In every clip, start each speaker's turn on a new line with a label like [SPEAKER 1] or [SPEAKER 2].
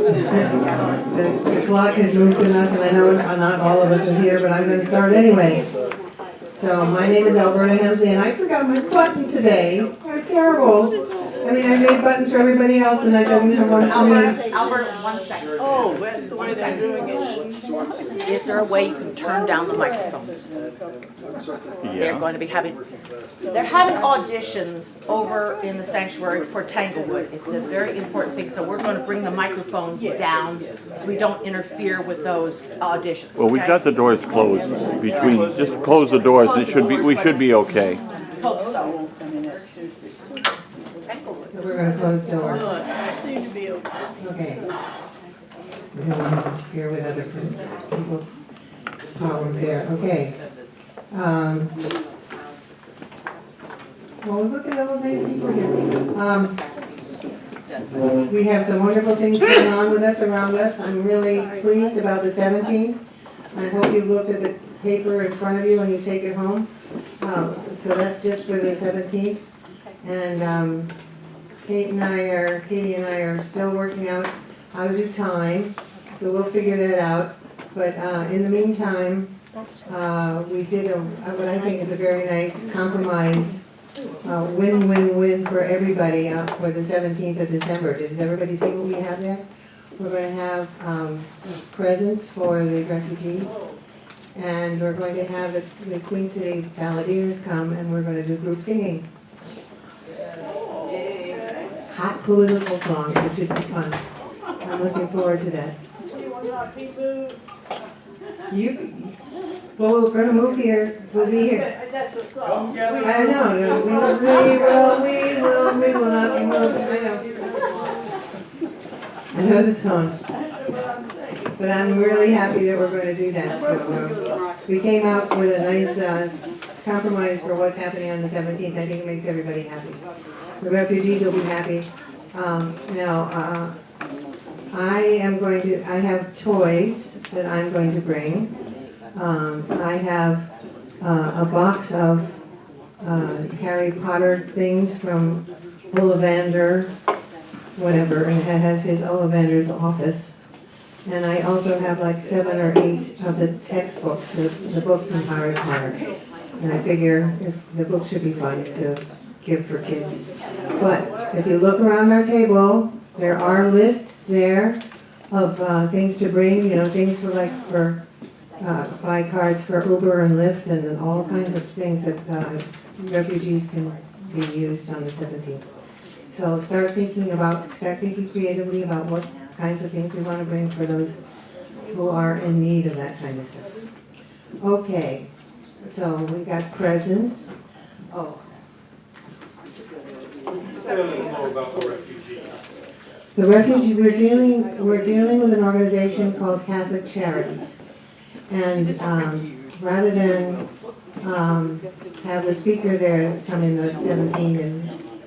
[SPEAKER 1] The clock has moved on us, and I know not all of us are here, but I'm going to start anyway. So my name is Alberta Hemsley, and I forgot my button today. I'm terrible. I mean, I made buttons for everybody else, and I didn't have one for me.
[SPEAKER 2] Albert, 1 second.
[SPEAKER 3] Oh, that's the way they're doing it.
[SPEAKER 2] Is there a way you can turn down the microphones? They're going to be having auditions over in the sanctuary for Tanglewood. It's a very important thing, so we're going to bring the microphones down so we don't interfere with those auditions.
[SPEAKER 4] Well, we've got the doors closed between, just close the doors, we should be okay.
[SPEAKER 2] Hope so.
[SPEAKER 1] So we're going to close doors.
[SPEAKER 3] Seem to be okay.
[SPEAKER 1] Okay. We don't want to interfere with other people's problems here. Okay. Well, look at all these people here. We have some wonderful things going on with us, around us. I'm really pleased about the 17th. I hope you've looked at the paper in front of you when you take it home. So that's just for the 17th. And Katie and I are still working out how to do time, so we'll figure that out. But in the meantime, we did what I think is a very nice compromise, win-win-win for everybody for the 17th of December. Does everybody see what we have there? We're going to have presents for the refugees, and we're going to have the Queen City Balladeers come, and we're going to do group singing. Hot political songs, which should be fun. I'm looking forward to that. Well, we're going to move here. We'll be here.
[SPEAKER 3] That's a song.
[SPEAKER 1] I know. We will not be moved. I know the song. But I'm really happy that we're going to do that. So, we came out with a nice compromise for what's happening on the 17th. I think it makes everybody happy. The refugees will be happy. Now, I have toys that I'm going to bring. I have a box of Harry Potter things from Ollivander, whatever, and it has his Ollivander's office. And I also have like 7 or 8 of the textbooks, the books from Harry Potter. And I figure the books should be fun to give for kids. But if you look around our table, there are lists there of things to bring, things for buy cards for Uber and Lyft and all kinds of things that refugees can be used on the 17th. So start thinking creatively about what kinds of things we want to bring for those who are in need of that kind of stuff. Okay, so we got presents. Oh.
[SPEAKER 5] Say a little more about the refugees.
[SPEAKER 1] The refugees, we're dealing with an organization called Catholic Charities. And rather than have the speaker there come in at 17 and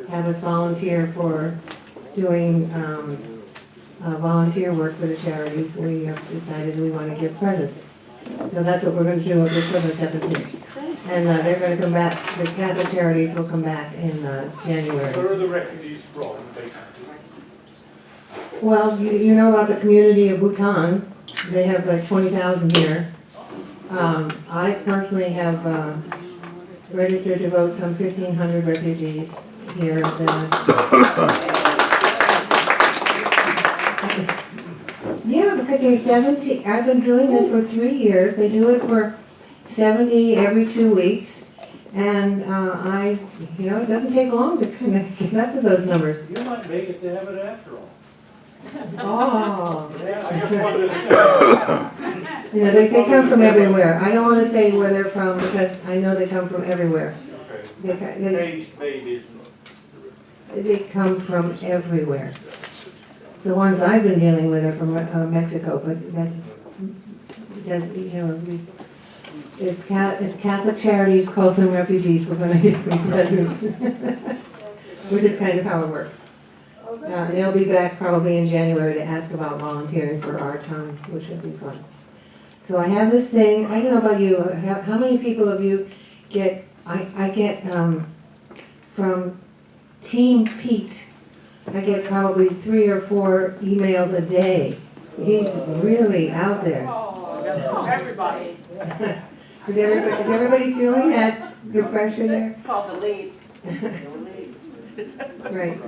[SPEAKER 1] have us volunteer for doing volunteer work for the charities, we have decided we want to give presents. So that's what we're going to do just for the 17th. And they're going to come back, the Catholic Charities will come back in January.
[SPEAKER 5] Where are the refugees from, basically?
[SPEAKER 1] Well, you know about the community of Bhutan. They have like 20,000 here. I personally have registered to vote some 1,500 refugees here. Yeah, because there's 70. I've been doing this for 3 years. They do it for 70 every 2 weeks. And it doesn't take long to kind of get up to those numbers.
[SPEAKER 5] You might make it to heaven after all.
[SPEAKER 1] Oh.
[SPEAKER 5] Yeah, I just wanted to.
[SPEAKER 1] They come from everywhere. I don't want to say where they're from because I know they come from everywhere.
[SPEAKER 5] Caged babies.
[SPEAKER 1] They come from everywhere. The ones I've been dealing with are from Mexico, but if Catholic Charities calls them refugees, we're going to give them presents, which is kind of how it works. They'll be back probably in January to ask about volunteering for our time, which would be fun. So I have this thing. I don't know about you. How many people of you get? I get from Team Pete I get probably 3 or 4 emails a day. He's really out there.
[SPEAKER 3] Everybody.
[SPEAKER 1] Is everybody feeling that, the pressure there?
[SPEAKER 6] It's called the lead.
[SPEAKER 1] Right.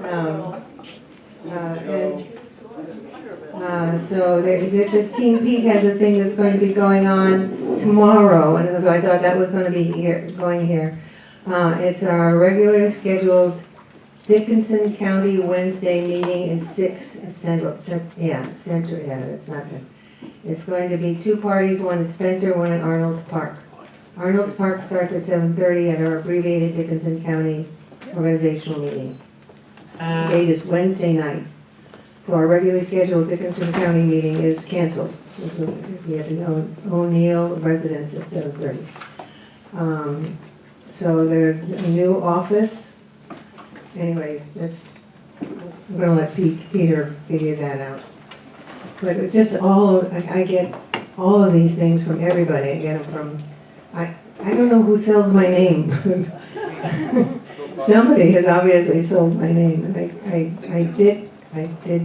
[SPEAKER 1] So this Team Peak has a thing that's going to be going on tomorrow, and so I thought that was going to be going here. It's our regularly scheduled Dickinson County Wednesday meeting in 6 Central. That's not good. It's going to be 2 parties, one in Spencer, one in Arnold's Park. Arnold's Park starts at 7:30 at our abbreviated Dickinson County organizational meeting. The date is Wednesday night. So our regularly scheduled Dickinson County meeting is canceled. We have an O'Neill residence at 7:30. So there's a new office. Anyway, I'm gonna let Peter figure that out. But it's just I get all of these things from everybody. I get them from, I don't know who sells my name. Somebody has obviously sold my name, and I did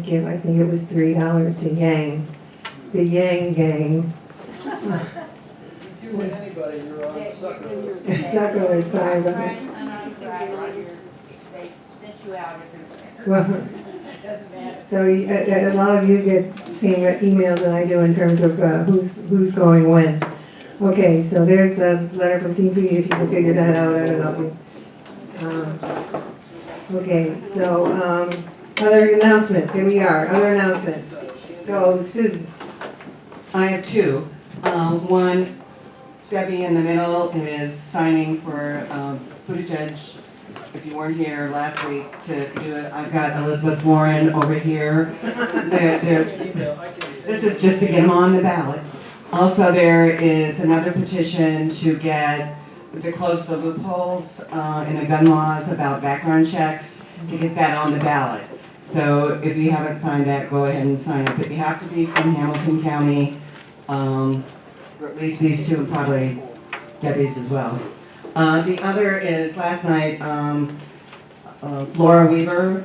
[SPEAKER 1] give, I think it was $3 to Yang, the Yang Gang.
[SPEAKER 5] If you hit anybody, you're on sucker list.
[SPEAKER 1] Sucker list, sorry, but,
[SPEAKER 2] They sent you out everywhere.
[SPEAKER 1] well,
[SPEAKER 2] Doesn't matter.
[SPEAKER 1] so a lot of you get the same emails that I do in terms of who's going when. Okay, so there's the letter from Team P, if you can figure that out, I don't know. Okay, so, other announcements, here we are, other announcements. Go, Susan.
[SPEAKER 6] I have 2. One, Debbie in the middle is signing for Buttigieg. If you weren't here last week to do it, I've got Elizabeth Warren over here. This is just to get him on the ballot. Also, there is another petition to close the loopholes in the gun laws about background checks, to get that on the ballot. So if you haven't signed that, go ahead and sign it. But you have to be from Hamilton County, or at least these 2, probably Debbie's as well. The other is last night, Laura Weaver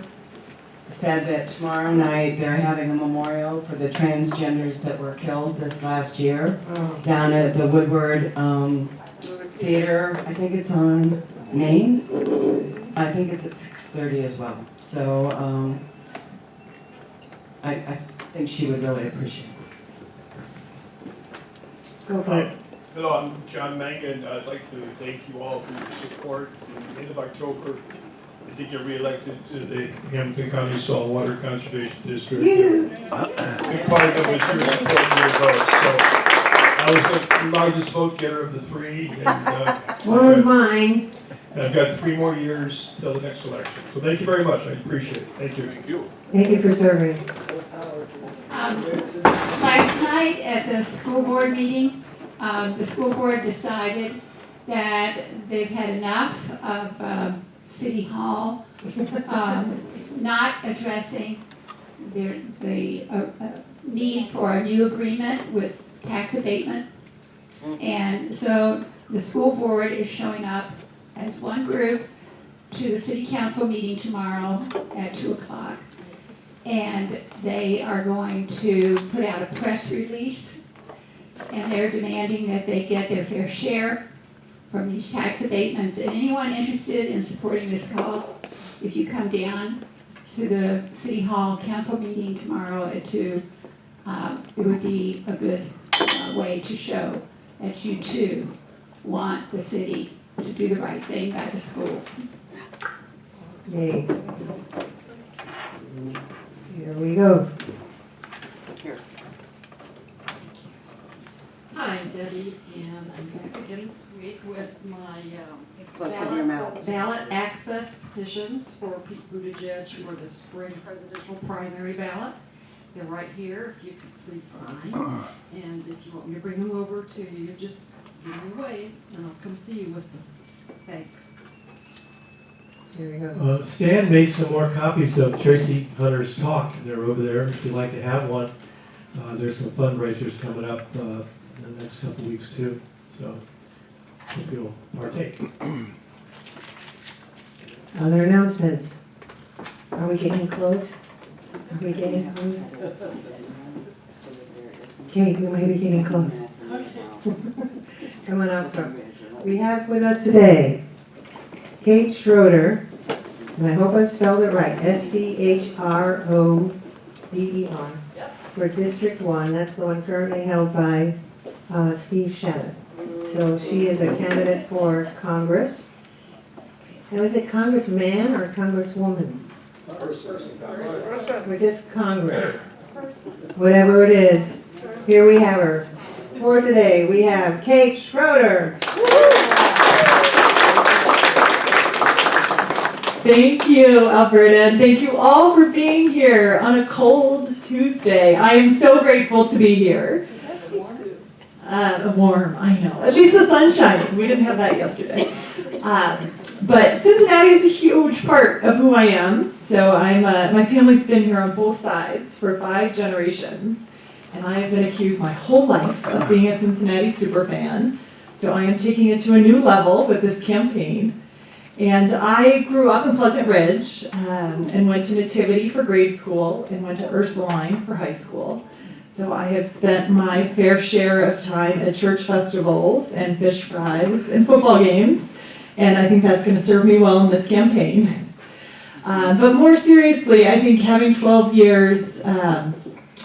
[SPEAKER 6] said that tomorrow night they're having a memorial for the transgenders that were killed this last year down at the Woodward Theater. I think it's on Main. I think it's at 6:30 as well. So I think she would really appreciate it.
[SPEAKER 1] Go for it.
[SPEAKER 5] Hello, I'm John Mangan. I'd like to thank you all for your support. In the end of October, I think you're reelected to the Hamilton County Saltwater Conservation District. Big part of it was your support and your vote. So I was the largest vote getter of the 3, and
[SPEAKER 1] One of mine.
[SPEAKER 5] I've got 3 more years till the next election. So thank you very much. I appreciate it. Thank you. Thank you.
[SPEAKER 1] Thank you for serving.
[SPEAKER 7] Last night at the school board meeting, the school board decided that they've had enough of City Hall not addressing the need for a new agreement with tax abatement. And so the school board is showing up as one group to the city council meeting tomorrow at 2 o'clock. And they are going to put out a press release, and they're demanding that they get their fair share from these tax abatements. And anyone interested in supporting this cause, if you come down to the City Hall council meeting tomorrow at 2, it would be a good way to show that you too want the city to do the right thing by the schools.
[SPEAKER 1] Yay. Here we go.
[SPEAKER 8] Hi, I'm Debbie, and I'm back again this week with my ballot access petitions for Pete Buttigieg for the spring presidential primary ballot. They're right here, if you could please sign. And if you want me to bring them over to you, just give me a wave, and I'll come see you with them. Thanks.
[SPEAKER 1] Here we go.
[SPEAKER 9] Stan made some more copies of Tracy Hunter's talk. They're over there if you'd like to have one. There's some fundraisers coming up in the next couple weeks too. So hope you'll partake.
[SPEAKER 1] Other announcements? Are we getting close? Are we getting close? Kate, we might be getting close. Come on up. We have with us today Kate Schroder, and I hope I've spelled it right, Schroder, for District 1. That's the one currently held by Steve Shabbat. So she is a candidate for Congress. Now, is it Congressman or Congresswoman? Or just Congress? Whatever it is, here we have her. For today, we have Kate Schroder.
[SPEAKER 10] Thank you, Alberta, and thank you all for being here on a cold Tuesday. I am so grateful to be here. Warm, I know. At least the sun's shining. We didn't have that yesterday. But Cincinnati is a huge part of who I am. So my family's been here on both sides for 5 generations. And I have been accused my whole life of being a Cincinnati superfan. So I am taking it to a new level with this campaign. And I grew up in Pleasant Ridge and went to Nativity for grade school and went to Ursuline for high school. So I have spent my fair share of time at church festivals and fish fries and football games. And I think that's going to serve me well in this campaign. But more seriously, I think having 12 years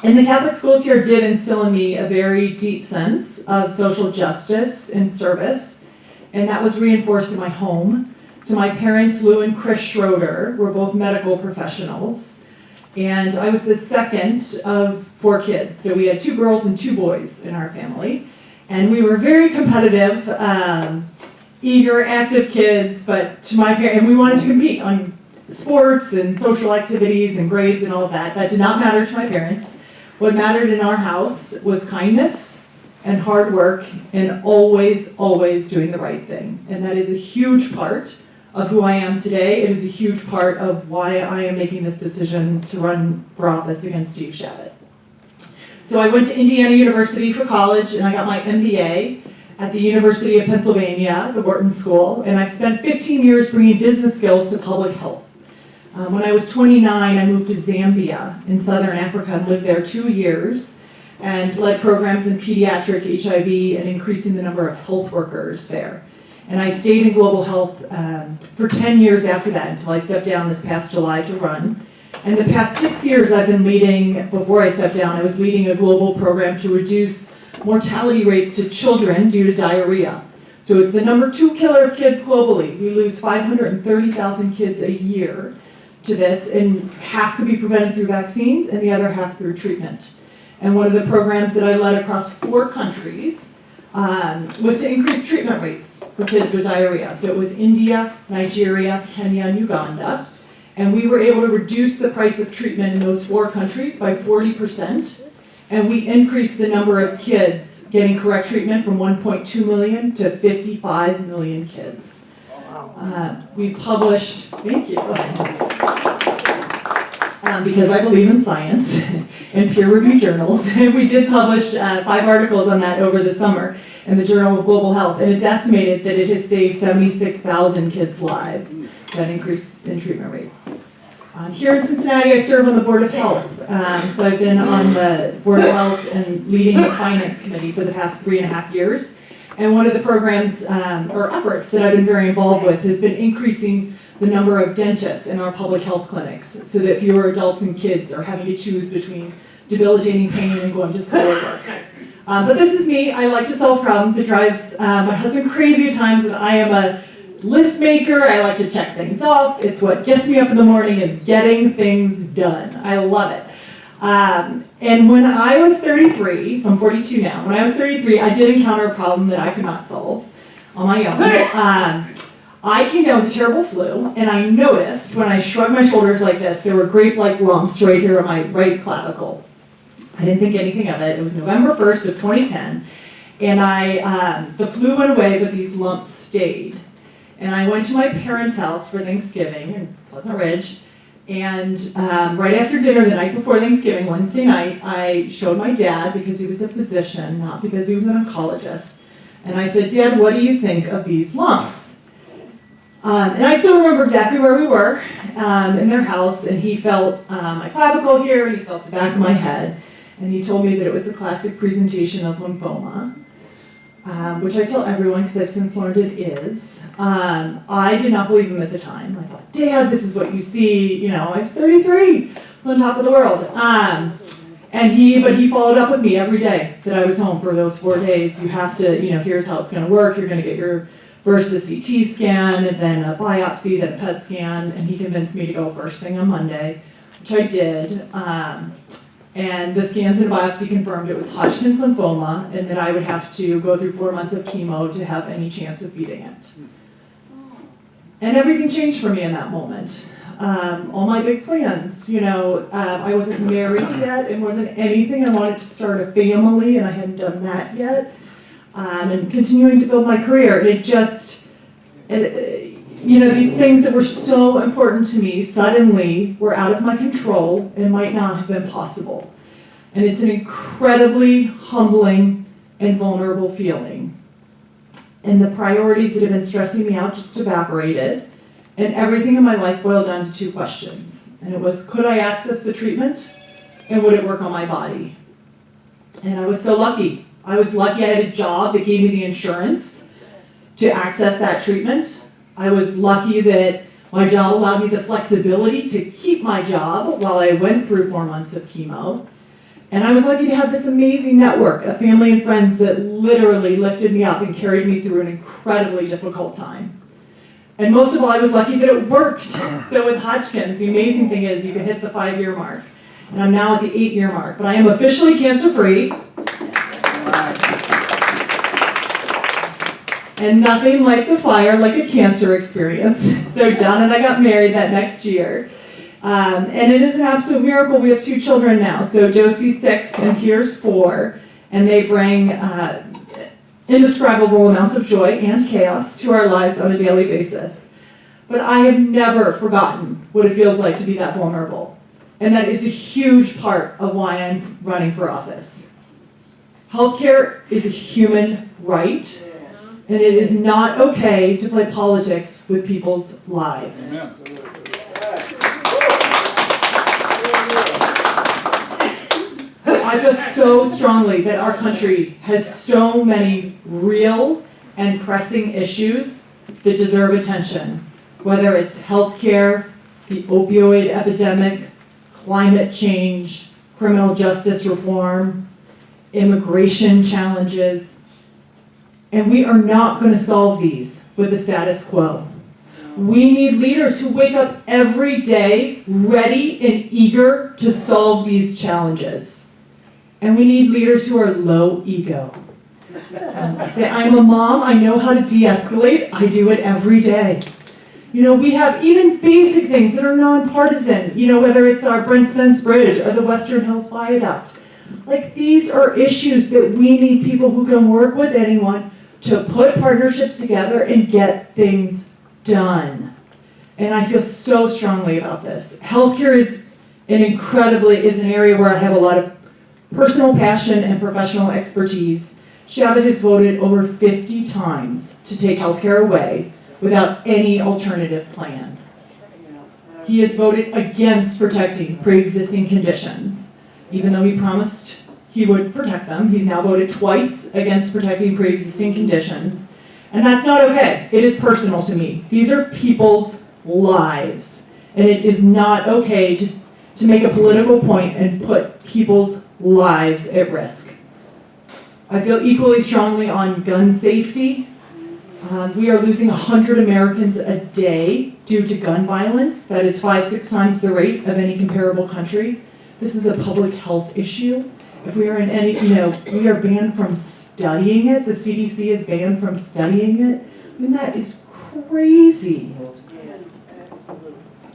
[SPEAKER 10] in the Catholic schools here did instill in me a very deep sense of social justice and service. And that was reinforced in my home. So my parents, Lou and Chris Schroder, were both medical professionals. And I was the second of 4 kids. So we had 2 girls and 2 boys in our family. And we were very competitive, eager, active kids, but to my parents, and we wanted to compete on sports and social activities and grades and all of that. That did not matter to my parents. What mattered in our house was kindness and hard work and always, always doing the right thing. And that is a huge part of who I am today. It is a huge part of why I am making this decision to run for office against Steve Shabbat. So I went to Indiana University for college and I got my MBA at the University of Pennsylvania, the Wharton School, and I've spent 15 years bringing business skills to public health. When I was 29, I moved to Zambia in southern Africa and lived there 2 years and led programs in pediatric HIV and increasing the number of health workers there. And I stayed in global health for 10 years after that until I stepped down this past July to run. And the past 6 years I've been leading, before I stepped down, I was leading a global program to reduce mortality rates to children due to diarrhea. So it's the number 2 killer of kids globally. We lose 530,000 kids a year to this, and half could be prevented through vaccines and the other half through treatment. And one of the programs that I led across 4 countries was to increase treatment rates for kids with diarrhea. So it was India, Nigeria, Kenya, and Uganda. And we were able to reduce the price of treatment in those 4 countries by 40%. And we increased the number of kids getting correct treatment from 1.2 million to 55 million kids. We published, thank you, because I believe in science and peer-reviewed journals. We did publish 5 articles on that over the summer in the Journal of Global Health, and it's estimated that it has saved 76,000 kids' lives, that increase in treatment rate. Here in Cincinnati, I serve on the Board of Health. So I've been on the Board of Health and leading the Finance Committee for the past 3.5 years. And one of the programs or efforts that I've been very involved with has been increasing the number of dentists in our public health clinics so that fewer adults and kids are having to choose between debilitating pain and going to school or work. But this is me. I like to solve problems. It drives my husband crazy at times, and I am a list maker. I like to check things off. It's what gets me up in the morning, is getting things done. I love it. And when I was 33, so I'm 42 now, when I was 33, I did encounter a problem that I could not solve on my own. I came down with a terrible flu, and I noticed when I shrugged my shoulders like this, there were grape-like lumps right here on my right clavicle. I didn't think anything of it. It was November 1st of 2010, and the flu went away, but these lumps stayed. And I went to my parents' house for Thanksgiving in Pleasant Ridge, and right after dinner the night before Thanksgiving, Wednesday night, I showed my dad, because he was a physician, not because he was an oncologist, and I said, "Dad, what do you think of these lumps?" And I still remember exactly where we were in their house, and he felt my clavicle here, and he felt the back of my head, and he told me that it was the classic presentation of lymphoma, which I tell everyone because I've since learned it is. I did not believe him at the time. I thought, Dad, this is what you see. You know, I was 33, I was on top of the world. But he followed up with me every day that I was home for those 4 days. You have to, here's how it's going to work. You're going to get your first a CT scan, and then a biopsy, then a PET scan, and he convinced me to go first thing on Monday, which I did. And the scans and biopsy confirmed it was Hodgkin's lymphoma, and that I would have to go through 4 months of chemo to have any chance of beating it. And everything changed for me in that moment. All my big plans, I wasn't married yet, and more than anything, I wanted to start a family, and I hadn't done that yet. And continuing to build my career. And it just, these things that were so important to me suddenly were out of my control and might not have been possible. And it's an incredibly humbling and vulnerable feeling. And the priorities that have been stressing me out just evaporated. And everything in my life boiled down to 2 questions. And it was, could I access the treatment? And would it work on my body? And I was so lucky. I was lucky I had a job that gave me the insurance to access that treatment. I was lucky that my job allowed me the flexibility to keep my job while I went through 4 months of chemo. And I was lucky to have this amazing network of family and friends that literally lifted me up and carried me through an incredibly difficult time. And most of all, I was lucky that it worked. So with Hodgkin's, the amazing thing is you can hit the 5-year mark. And I'm now at the 8-year mark, but I am officially cancer-free. And nothing lights a fire like a cancer experience. So John and I got married that next year. And it is an absolute miracle. We have 2 children now. So Josie's 6 and Pierre's 4. And they bring indescribable amounts of joy and chaos to our lives on a daily basis. But I have never forgotten what it feels like to be that vulnerable. And that is a huge part of why I'm running for office. Healthcare is a human right. And it is not okay to play politics with people's lives. I feel so strongly that our country has so many real and pressing issues that deserve attention, whether it's healthcare, the opioid epidemic, climate change, criminal justice reform, immigration challenges. And we are not going to solve these with the status quo. We need leaders who wake up every day ready and eager to solve these challenges. And we need leaders who are low ego. I say, I'm a mom, I know how to de-escalate, I do it every day. We have even basic things that are nonpartisan, whether it's our Brent Spence Bridge or the Western Hills Viaduct. Like, these are issues that we need people who can work with anyone to put partnerships together and get things done. And I feel so strongly about this. Healthcare is an area where I have a lot of personal passion and professional expertise. Shabbat has voted over 50 times to take healthcare away without any alternative plan. He has voted against protecting pre-existing conditions, even though he promised he would protect them. He's now voted twice against protecting pre-existing conditions. And that's not okay. It is personal to me. These are people's lives. And it is not okay to make a political point and put people's lives at risk. I feel equally strongly on gun safety. We are losing 100 Americans a day due to gun violence. That is 5-6 times the rate of any comparable country. This is a public health issue. If we are in any, we are banned from studying it. The CDC is banned from studying it. I mean, that is crazy.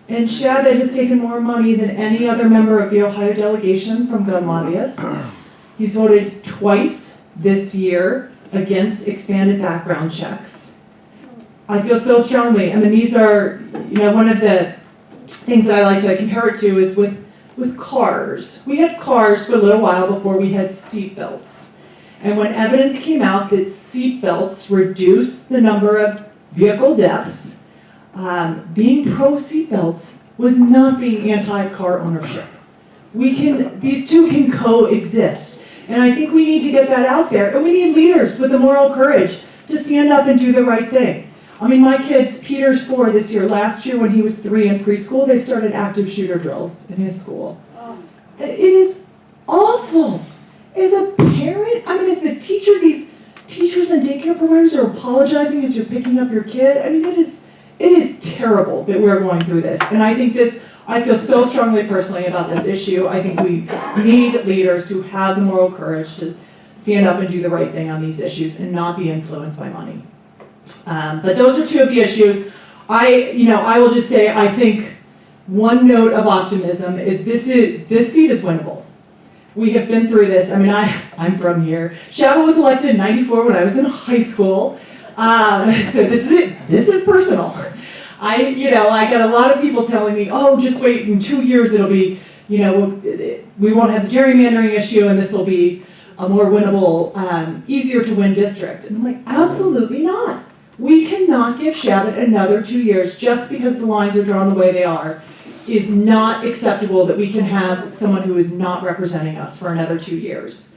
[SPEAKER 10] And Shabbat has taken more money than any other member of the Ohio delegation from gun lobbyists. He's voted twice this year against expanded background checks. I feel so strongly. I mean, these are, one of the things that I like to compare it to is with cars. We had cars for a little while before we had seat belts. And when evidence came out that seat belts reduce the number of vehicle deaths, being pro seatbelts was not being anti-car ownership. These two can coexist. And I think we need to get that out there. And we need leaders with the moral courage to stand up and do the right thing. I mean, my kid's, Peter's 4 this year. Last year when he was 3 in preschool, they started active shooter drills in his school. It is awful. As a parent, I mean, as the teacher, these teachers and daycare providers are apologizing as you're picking up your kid. I mean, it is terrible that we're going through this. And I think I feel so strongly personally about this issue. I think we need leaders who have the moral courage to stand up and do the right thing on these issues and not be influenced by money. But those are two of the issues. I will just say, I think one note of optimism is this seat is winnable. We have been through this. I mean, I'm from here. Shabba was elected in '94 when I was in high school. So this is personal. I got a lot of people telling me, oh, just wait, in 2 years it'll be, we won't have the gerrymandering issue and this will be a more winnable, easier to win district. And I'm like, absolutely not. We cannot give Shabbat another 2 years just because the lines are drawn the way they are. Is not acceptable that we can have someone who is not representing us for another 2 years.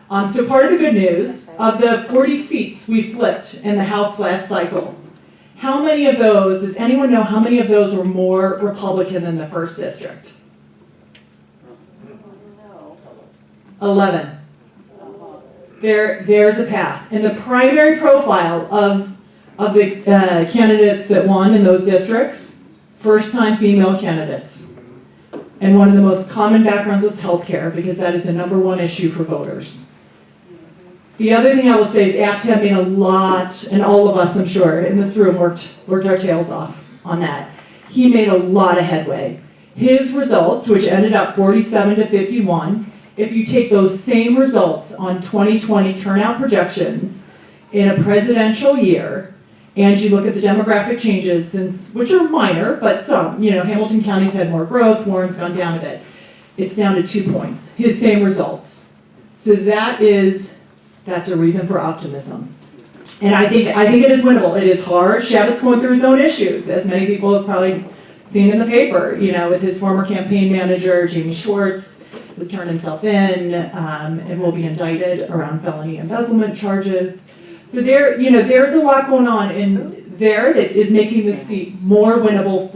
[SPEAKER 10] So part of the good news, of the 40 seats we flipped in the House last cycle, how many of those, does anyone know how many of those were more Republican than the 1st district? 11. There's a path. And the primary profile of the candidates that won in those districts, first-time female candidates. And one of the most common backgrounds was healthcare, because that is the #1 issue for voters. The other thing I will say is AFTAB made a lot, and all of us, I'm sure, in this room worked our tails off on that. He made a lot of headway. His results, which ended up 47 to 51, if you take those same results on 2020 turnout projections in a presidential year, and you look at the demographic changes, which are minor, but some, Hamilton County's had more growth, Warren's gone down a bit. It's down to 2 points, his same results. So that's a reason for optimism. And I think it is winnable. It is hard. Shabbat's going through his own issues, as many people have probably seen in the paper, with his former campaign manager, Jamie Schwartz, who's turned himself in, and will be indicted around felony embezzlement charges. So there's a lot going on in there that is making this seat more winnable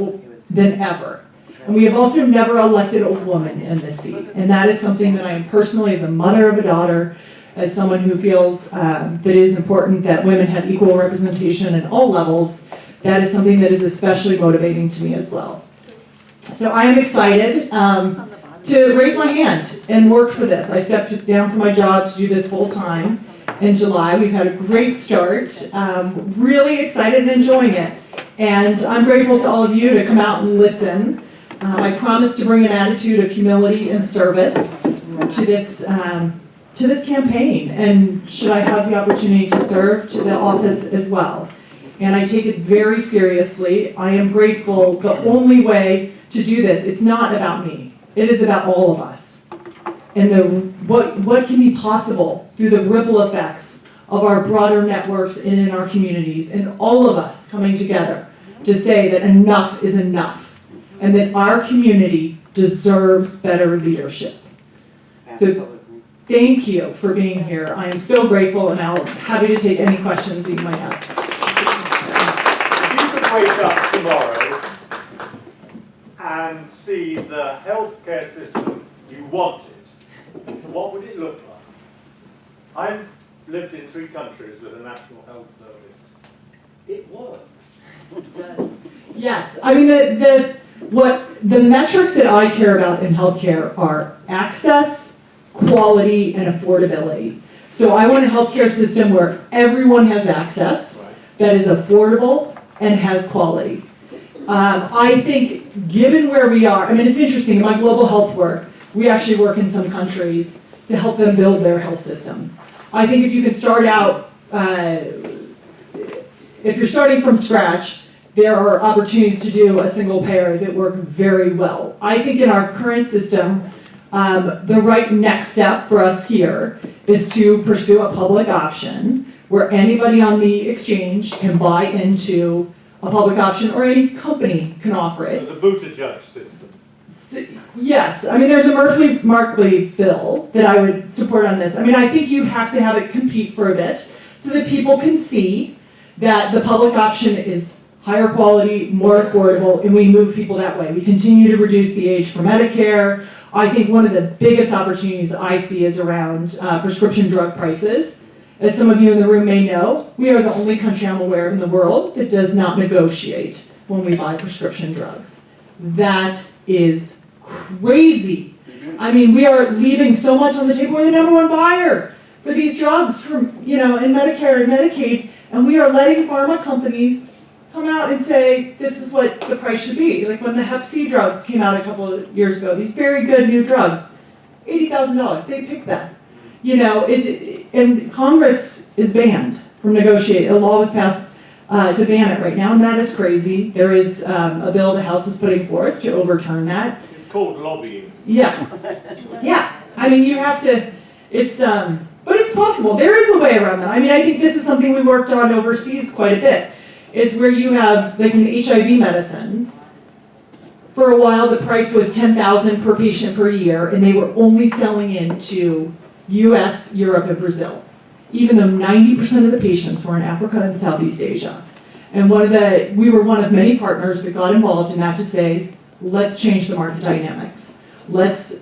[SPEAKER 10] than ever. And we have also never elected a woman in this seat. And that is something that I am personally, as a mother of a daughter, as someone who feels that it is important that women have equal representation at all levels, that is something that is especially motivating to me as well. So I am excited to raise my hand and work for this. I stepped down from my job to do this full time. In July. We've had a great start, really excited and enjoying it. And I'm grateful to all of you to come out and listen. I promise to bring an attitude of humility and service to this campaign. And should I have the opportunity to serve, to the office as well. And I take it very seriously. I am grateful. The only way to do this, it's not about me. It is about all of us. And what can be possible through the ripple effects of our broader networks and in our communities, and all of us coming together to say that enough is enough, and that our community deserves better leadership. So thank you for being here. I am so grateful, and I'm happy to take any questions that you might have.
[SPEAKER 11] If you could wake up tomorrow and see the healthcare system you wanted, what would it look like? I've lived in 3 countries with a national health service. It works.
[SPEAKER 10] Yes, I mean the metrics that I care about in healthcare are access, quality, and affordability. So I want a healthcare system where everyone has access, that is affordable and has quality. I think given where we are, I mean it's interesting, in my global health work, we actually work in some countries to help them build their health systems. I think if you can start out, if you're starting from scratch, there are opportunities to do a single payer that work very well. I think in our current system, the right next step for us here is to pursue a public option where anybody on the exchange can buy into a public option, or any company can offer it.
[SPEAKER 11] The Buttigieg system.
[SPEAKER 10] Yes, I mean, there's a Markley bill that I would support on this. I mean, I think you have to have it compete for a bit so that people can see that the public option is higher quality, more affordable, and we move people that way. We continue to reduce the age for Medicare. I think one of the biggest opportunities I see is around prescription drug prices. As some of you in the room may know, we are the only country I'm aware of in the world that does not negotiate when we buy prescription drugs. That is crazy. I mean, we are leaving so much on the table. We're the #1 buyer for these drugs from, in Medicare and Medicaid, and we are letting pharma companies come out and say, this is what the price should be. Like when the Hep C drugs came out a couple of years ago, these very good new drugs, $80,000, they picked that. And Congress is banned from negotiating. A law was passed to ban it right now, and that is crazy. There is a bill the House is putting forth to overturn that.
[SPEAKER 11] It's called lobbying.
[SPEAKER 10] Yeah. Yeah. I mean, you have to, but it's possible. There is a way around that. I mean, I think this is something we worked on overseas quite a bit, is where you have, like in HIV medicines, for a while the price was $10,000 per patient per year, and they were only selling into US, Europe, and Brazil, even though 90% of the patients were in Africa and Southeast Asia. And we were one of many partners that got involved in that to say, let's change the market dynamics. Let's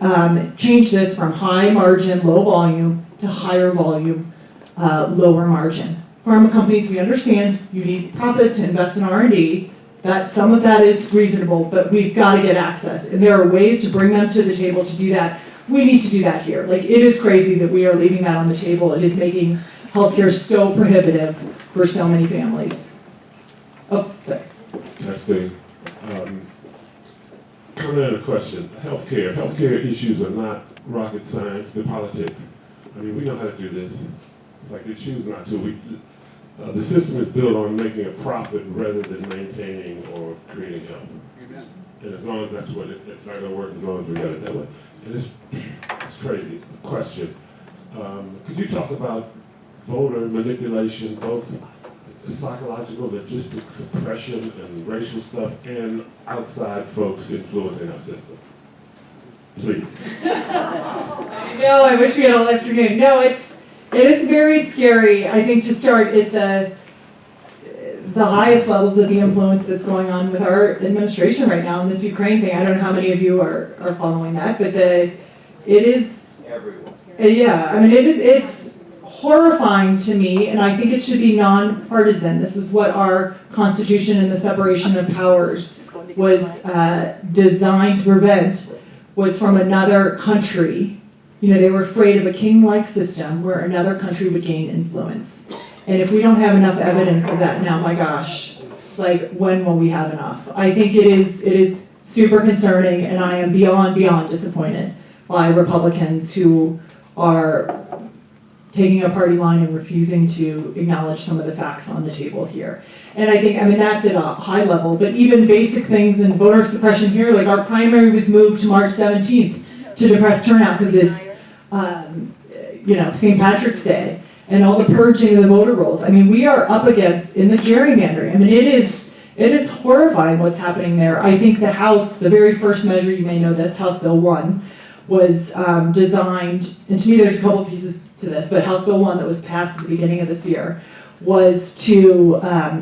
[SPEAKER 10] change this from high margin, low volume, to higher volume, lower margin. Pharma companies, we understand you need profit to invest in R&D, that some of that is reasonable, but we've got to get access. And there are ways to bring them to the table to do that. We need to do that here. Like, it is crazy that we are leaving that on the table. It is making healthcare so prohibitive for so many families. Oh, sorry.
[SPEAKER 12] Testing. Coming in a question. Healthcare issues are not rocket science, they're politics. I mean, we know how to do this. It's like they choose not to. The system is built on making a profit rather than maintaining or creating health. And as long as that's what it's not going to work as long as we got it that way. And it's crazy. Question. Could you talk about voter manipulation, both psychological, logistic suppression, and racial stuff, and outside folks influencing our system? Please.
[SPEAKER 10] No, I wish we had all afternoon. No, it is very scary, I think, to start at the highest levels of the influence that's going on with our administration right now in this Ukraine thing. I don't know how many of you are following that, but it is everyone. Yeah, I mean, it's horrifying to me, and I think it should be nonpartisan. This is what our Constitution and the separation of powers was designed to prevent, was from another country. They were afraid of a king-like system where another country would gain influence. And if we don't have enough evidence of that now, my gosh, like, when will we have enough? I think it is super concerning, and I am beyond disappointed by Republicans who are taking a party line and refusing to acknowledge some of the facts on the table here. And I think, that's at a high level, but even basic things in voter suppression here, like our primary was moved to March 17th to depress turnout because it's, St. Patrick's Day, and all the purging of the voter rolls. I mean, we are up against, in the gerrymandering, it is horrifying what's happening there. I think the House, the very first measure, you may know this, House Bill 1, was designed, and to me there's a couple pieces to this, but House Bill 1 that was passed at the beginning of this year was to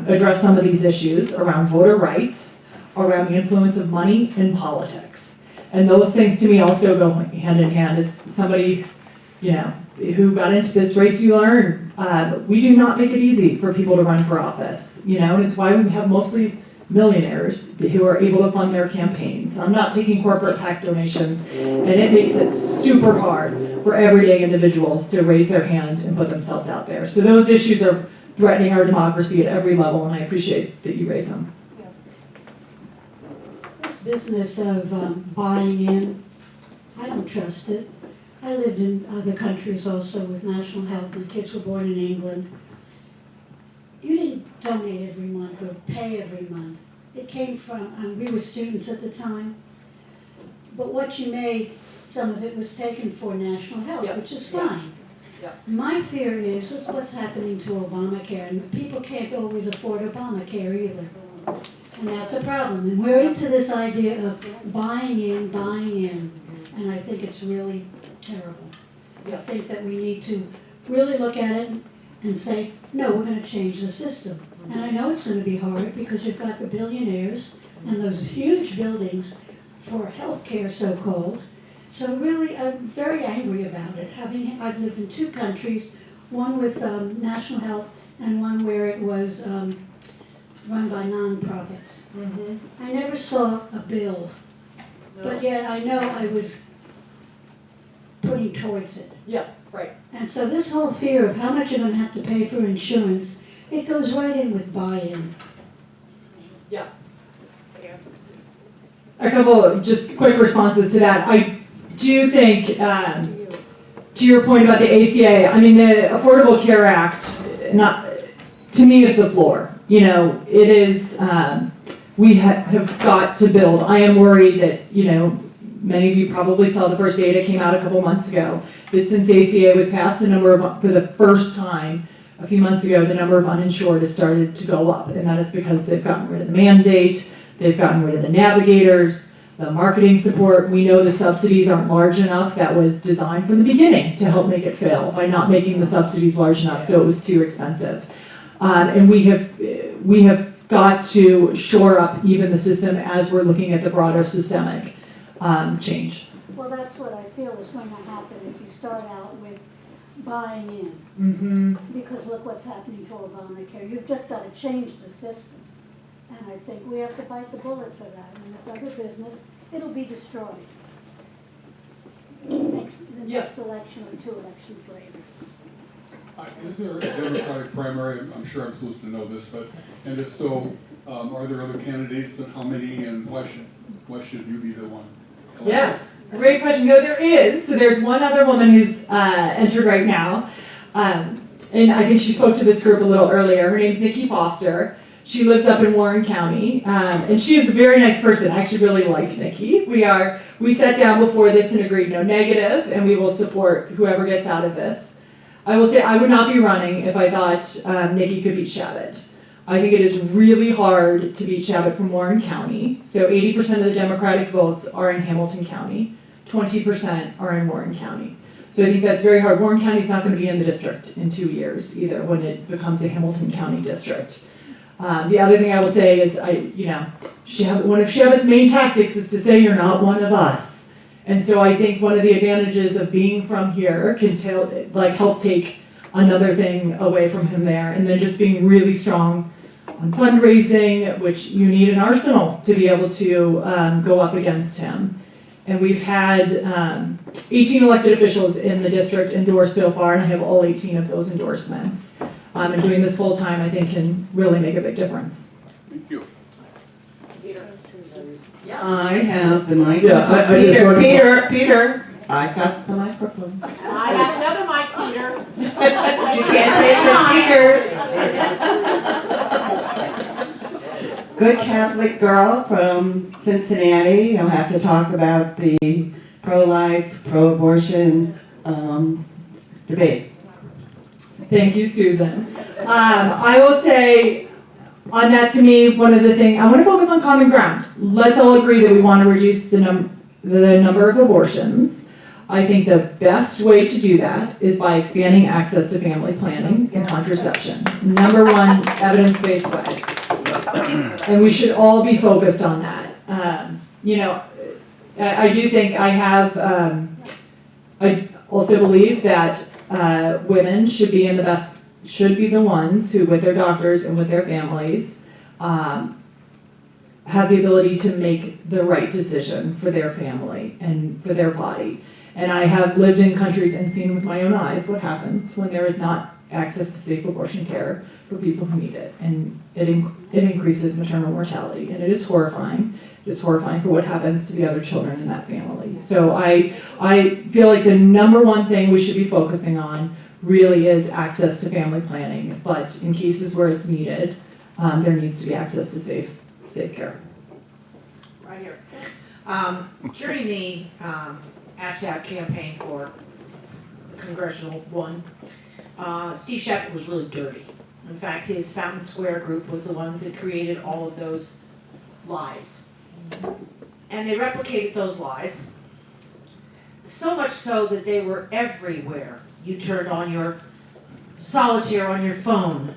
[SPEAKER 10] address some of these issues around voter rights, around the influence of money in politics. And those things to me also go hand in hand. As somebody, who got into this race, you learn, we do not make it easy for people to run for office, and it's why we have mostly millionaires who are able to fund their campaigns. I'm not taking corporate PAC donations, and it makes it super hard for everyday individuals to raise their hand and put themselves out there. So those issues are threatening our democracy at every level, and I appreciate that you raise them.
[SPEAKER 13] This business of buying in, I don't trust it. I lived in other countries also with national health. My kids were born in England. You didn't donate every month or pay every month. It came from, we were students at the time, but what you made, some of it was taken for national health, which is fine. My fear is what's happening to Obamacare, and people can't always afford Obamacare either. And that's a problem. And we're into this idea of buying in, and I think it's really terrible. I think that we need to really look at it and say, no, we're gonna change the system. And I know it's gonna be hard because you've got the billionaires and those huge buildings for healthcare, so-called. So really, I'm very angry about it. I've lived in 2 countries, one with national health and one where it was run by nonprofits. I never saw a bill, but yet I know I was putting towards it.
[SPEAKER 10] Yeah, right.
[SPEAKER 13] And so this whole fear of how much you're gonna have to pay for insurance, it goes right in with buy-in.
[SPEAKER 10] Yeah. A couple of just quick responses to that. I do think, to your point about the ACA, I mean, the Affordable Care Act, to me, is the floor. You know, it is, we have got to build. I am worried that, you know, many of you probably saw the first data came out a couple months ago, that since ACA was passed, for the first time a few months ago, the number of uninsured has started to go up. And that is because they've gotten rid of the mandate, they've gotten rid of the navigators, the marketing support. We know the subsidies aren't large enough. That was designed from the beginning to help make it fail by not making the subsidies large enough, so it was too expensive. And we have got to shore up even the system as we're looking at the broader systemic change.
[SPEAKER 13] Well, that's what I feel is going to happen if you start out with buying in. Because look what's happening to Obamacare. You've just got to change the system. And I think we have to bite the bullet for that. And this other business, it'll be destroyed. The next election or 2 elections later.
[SPEAKER 14] Is there a Democratic primary? I'm sure I'm supposed to know this, but, and if so, are there other candidates and how many, and why should you be the one?
[SPEAKER 10] Yeah, great question. No, there is. So there's one other woman who's entered right now. And I think she spoke to this group a little earlier. Her name's Nikki Foster. She lives up in Warren County, and she is a very nice person. I actually really like Nikki. We sat down before this and agreed no negative, and we will support whoever gets out of this. I will say I would not be running if I thought Nikki could beat Shabbat. I think it is really hard to beat Shabbat from Warren County. So 80% of the Democratic votes are in Hamilton County, 20% are in Warren County. So I think that's very hard. Warren County is not going to be in the district in 2 years either when it becomes a Hamilton County district. The other thing I will say is, one of Shabbat's main tactics is to say you're not one of us. And so I think one of the advantages of being from here can help take another thing away from him there, and then just being really strong on fundraising, which you need an arsenal to be able to go up against him. And we've had 18 elected officials in the district endorse so far, and I have all 18 of those endorsements. And doing this full time, I think, can really make a big difference.
[SPEAKER 14] Thank you.
[SPEAKER 6] I have the mic.
[SPEAKER 9] Yeah,
[SPEAKER 6] Peter, I got the microphone.
[SPEAKER 2] I have another mic, Peter.
[SPEAKER 6] You can't take the speakers. Good Catholic girl from Cincinnati. You'll have to talk about the pro-life, pro-abortion debate.
[SPEAKER 10] Thank you, Susan. I will say on that, to me, one of the things, I want to focus on common ground. Let's all agree that we want to reduce the number of abortions. I think the best way to do that is by expanding access to family planning and contraception. Number one, evidence-based way. And we should all be focused on that. I do think I also believe that women should be the ones who, with their doctors and with their families, have the ability to make the right decision for their family and for their body. And I have lived in countries and seen with my own eyes what happens when there is not access to safe abortion care for people who need it. And it increases maternal mortality, and it is horrifying. It is horrifying for what happens to the other children in that family. So I feel like the number one thing we should be focusing on really is access to family planning, but in cases where it's needed, there needs to be access to safe care.
[SPEAKER 2] Right here. During the hashtag campaign for the congressional one, Steve Shepard was really dirty. In fact, his Fountain Square group was the ones that created all of those lies. And they replicated those lies, so much so that they were everywhere. You turned on your solitaire on your phone,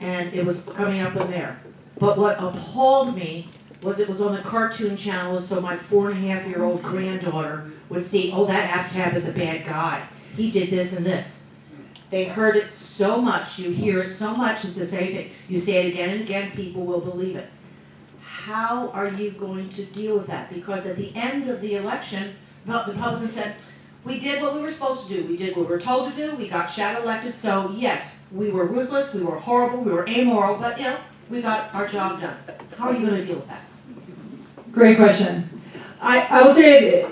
[SPEAKER 2] and it was coming up in there. But what appalled me was it was on the cartoon channel, so my 4.5-year-old granddaughter would see, oh, that Aftab is a bad guy. He did this and this. They heard it so much, you hear it so much, it's the same thing. You say it again and again, people will believe it. How are you going to deal with that? Because at the end of the election, the Republicans said, we did what we were supposed to do. We did what we were told to do. We got shadow elected. So yes, we were ruthless, we were horrible, we were amoral, but we got our job done. How are you going to deal with that?
[SPEAKER 10] Great question. I will say,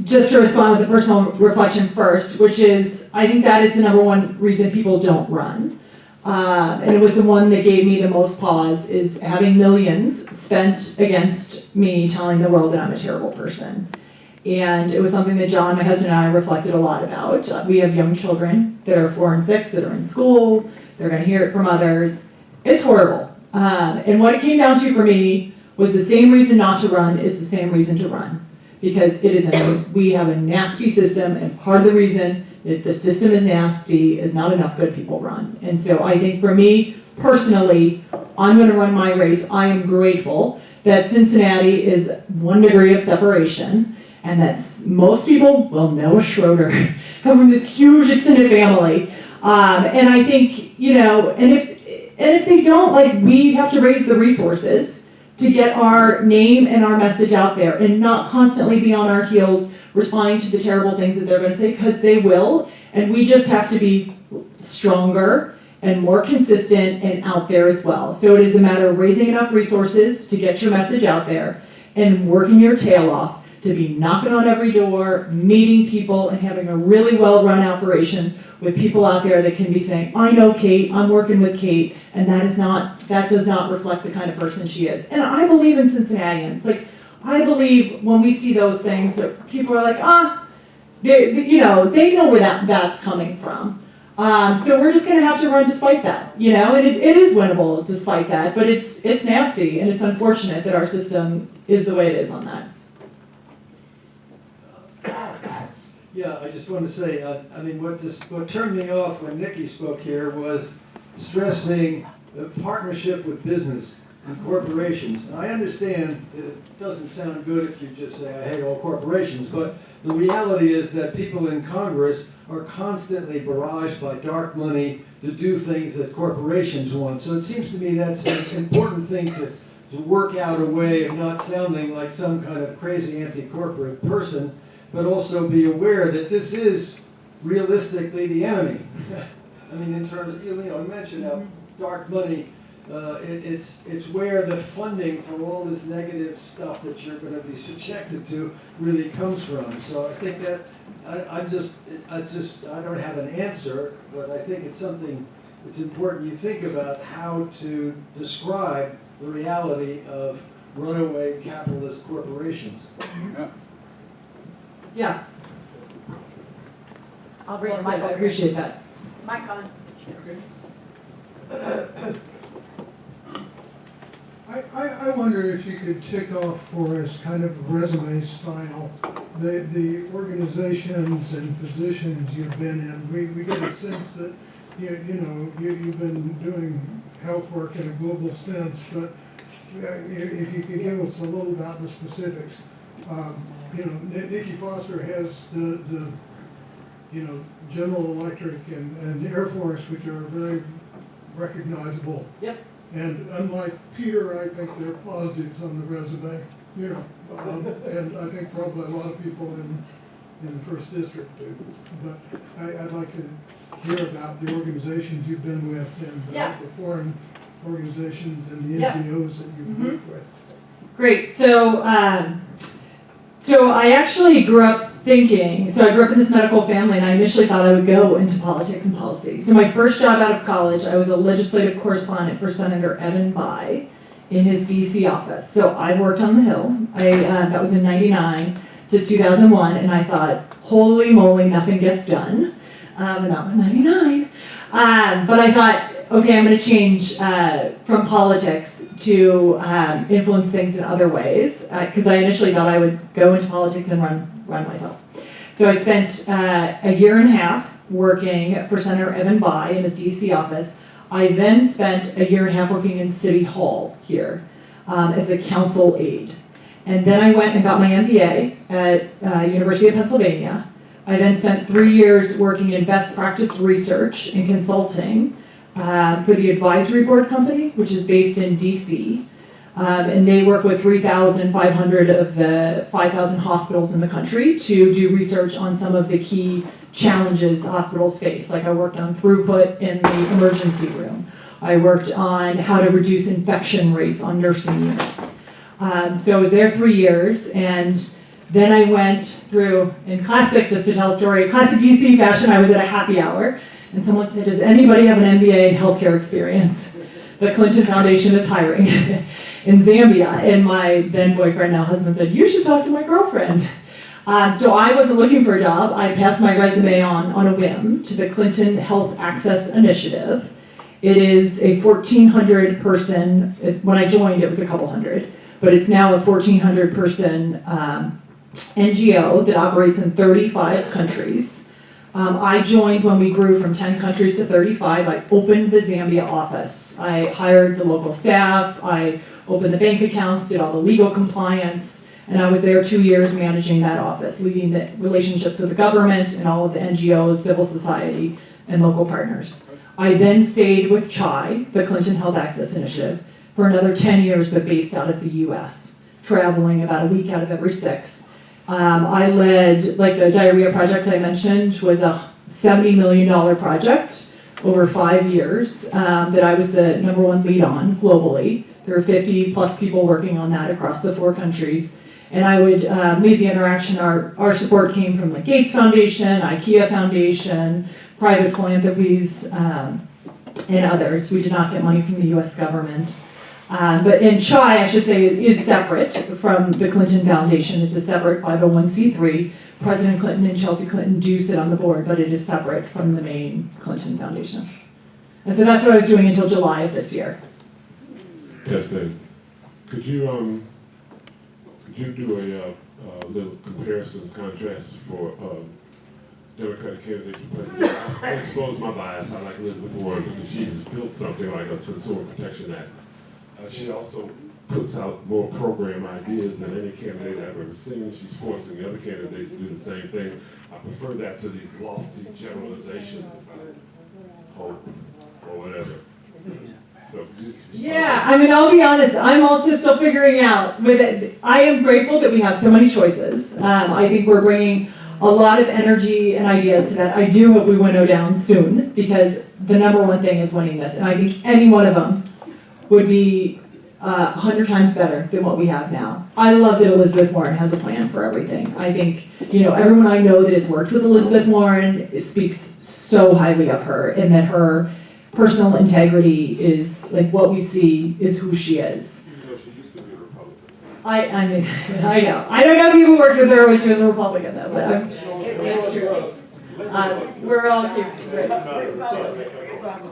[SPEAKER 10] just to respond with a personal reflection first, which is, I think that is the number one reason people don't run. And it was the one that gave me the most pause, is having millions spent against me telling the world that I'm a terrible person. And it was something that John, my husband, and I reflected a lot about. We have young children that are 4 and 6 that are in school. They're going to hear it from others. It's horrible. And what it came down to for me was the same reason not to run is the same reason to run. Because we have a nasty system, and part of the reason that the system is nasty is not enough good people run. And so I think for me, personally, I'm going to run my race. I am grateful that Cincinnati is 1 degree of separation, and that most people will know a Schroder, come from this huge extended family. And I think, and if they don't, we have to raise the resources to get our name and our message out there and not constantly be on our heels responding to the terrible things that they're going to say, because they will, and we just have to be stronger and more consistent and out there as well. So it is a matter of raising enough resources to get your message out there and working your tail off to be knocking on every door, meeting people, and having a really well-run operation with people out there that can be saying, I know Kate, I'm working with Kate, and that does not reflect the kind of person she is. And I believe in Cincinnatians. I believe when we see those things, that people are like, they know where that's coming from. So we're just going to have to run despite that, and it is winnable despite that, but it's nasty, and it's unfortunate that our system is the way it is on that.
[SPEAKER 9] Yeah, I just want to say, what turned me off when Nikki spoke here was stressing the partnership with business and corporations. And I understand that it doesn't sound good if you just say, I hate all corporations, but the reality is that people in Congress are constantly barraged by dark money to do things that corporations want. So it seems to me that's an important thing to work out a way of not sounding like some kind of crazy anti-corporate person, but also be aware that this is realistically the enemy. In terms of, you mentioned how dark money, it's where the funding for all this negative stuff that you're going to be subjected to really comes from. So I think that I don't have an answer, but I think it's something it's important you think about how to describe the reality of runaway capitalist corporations.
[SPEAKER 10] Yeah.
[SPEAKER 2] I'll bring the
[SPEAKER 10] I
[SPEAKER 2] mic over.
[SPEAKER 10] appreciate that.
[SPEAKER 2] Mic on.
[SPEAKER 15] I wonder if you could tick off for us kind of resume style the organizations and positions you've been in. We get a sense that you've been doing health work in a global sense, but if you could give us a little about the specifics. Nikki Foster has the General Electric and the Air Force, which are very recognizable.
[SPEAKER 10] Yep.
[SPEAKER 15] And unlike Peter, I think they're positives on the resume. And I think probably a lot of people in the first district do. But I'd like to hear about the organizations you've been with and the foreign organizations and the NGOs that you've worked with.
[SPEAKER 10] Great. So I actually grew up thinking, so I grew up in this medical family, and I initially thought I would go into politics and policy. So my first job out of college, I was a legislative correspondent for Senator Evan Bayh in his DC office. So I worked on the Hill. That was in 99 to 2001, and I thought, holy moly, nothing gets done. And that was 99. But I thought, okay, I'm going to change from politics to influence things in other ways, because I initially thought I would go into politics and run myself. So I spent a year and a half working for Senator Evan Bayh in his DC office. I then spent a year and a half working in City Hall here as a council aide. And then I went and got my MBA at University of Pennsylvania. I then spent 3 years working in best practice research and consulting for the Advisory Board Company, which is based in DC. And they work with 3,500 of the 5,000 hospitals in the country to do research on some of the key challenges hospitals face. Like I worked on throughput in the emergency room. I worked on how to reduce infection rates on nursing units. So I was there 3 years, and then I went through, in classic, just to tell a story, classic DC fashion, I was at a happy hour, and someone said, does anybody have an MBA in healthcare experience? The Clinton Foundation is hiring in Zambia, and my then boyfriend, now husband, said, you should talk to my girlfriend. So I wasn't looking for a job. I passed my resume on a whim to the Clinton Health Access Initiative. It is a 1,400 person, when I joined it was a couple hundred, but it's now a 1,400 person NGO that operates in 35 countries. I joined when we grew from 10 countries to 35. I opened the Zambia office. I hired the local staff. I opened the bank accounts, did all the legal compliance, and I was there 2 years managing that office, leading the relationships with the government and all of the NGOs, civil society, and local partners. I then stayed with CHI, the Clinton Health Access Initiative, for another 10 years, but based out of the US, traveling about a week out of every 6. I led, like the diarrhea project I mentioned, was a $70 million project over 5 years that I was the #1 lead on globally. There were 50 plus people working on that across the 4 countries. And I would lead the interaction. Our support came from the Gates Foundation, IKEA Foundation, private philanthropies, and others. We did not get money from the US government. But in CHI, I should say, is separate from the Clinton Foundation. It's a separate 501c3. President Clinton and Chelsea Clinton do sit on the board, but it is separate from the main Clinton Foundation. And so that's what I was doing until July of this year.
[SPEAKER 12] Yes, Dave. Could you do a little comparison, contrast for Democratic candidates for president? I'll expose my bias. I like Elizabeth Warren because she's built something like a Consumer Protection Act. She also puts out more program ideas than any candidate I've ever seen. She's forcing the other candidates to do the same thing. I prefer that to these lofty generalizations about hope or whatever. So,
[SPEAKER 10] yeah, I mean, I'll be honest, I'm also still figuring out with it. I am grateful that we have so many choices. I think we're bringing a lot of energy and ideas to that. I do hope we winnow down soon, because the #1 thing is winning this, and I think any one of them would be 100 times better than what we have now. I love that Elizabeth Warren has a plan for everything. I think, everyone I know that has worked with Elizabeth Warren speaks so highly of her, and that her personal integrity is, like, what we see is who she is.
[SPEAKER 12] She used to be a Republican.
[SPEAKER 10] I mean, I know. I don't know if people worked with her when she was a Republican, though, but it's true. We're all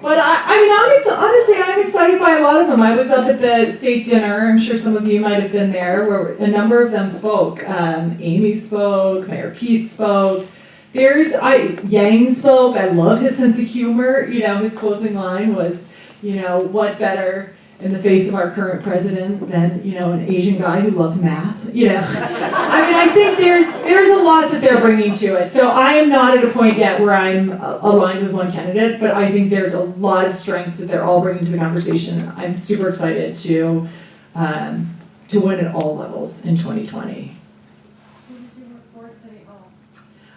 [SPEAKER 10] But honestly, I'm excited by a lot of them. I was up at the state dinner. I'm sure some of you might have been there, where a number of them spoke. Amy spoke, Mayor Pete spoke. Yang spoke. I love his sense of humor. His closing line was, what better in the face of our current president than, an Asian guy who loves math. I think there's a lot that they're bringing to it. So I am not at a point yet where I'm aligned with one candidate, but I think there's a lot of strengths that they're all bringing to the conversation. I'm super excited to win at all levels in 2020.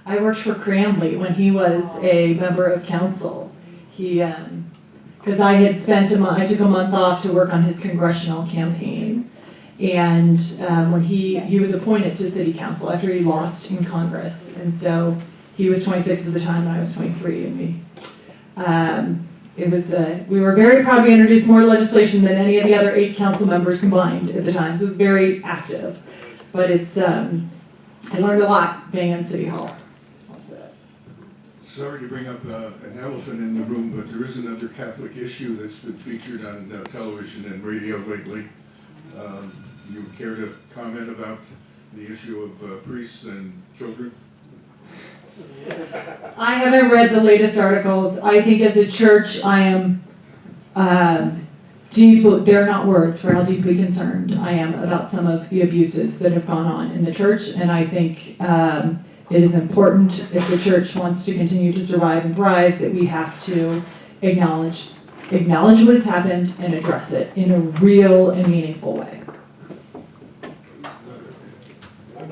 [SPEAKER 10] I worked for Cranley when he was a member of council. Because I had I took a month off to work on his congressional campaign. And when he was appointed to city council after he lost in Congress. And so he was 26 at the time and I was 23. And we were very proud. We introduced more legislation than any of the other 8 council members combined at the time. So it was very active. But I learned a lot being in City Hall.
[SPEAKER 16] Sorry to bring up an elephant in the room, but there is another Catholic issue that's been featured on television and radio lately. You care to comment about the issue of priests and children?
[SPEAKER 10] I haven't read the latest articles. I think as a church, I am they're not words for how deeply concerned I am about some of the abuses that have gone on in the church, and I think it is important, if the church wants to continue to survive and thrive, that we have to acknowledge what has happened and address it in a real and meaningful way.
[SPEAKER 17] I'm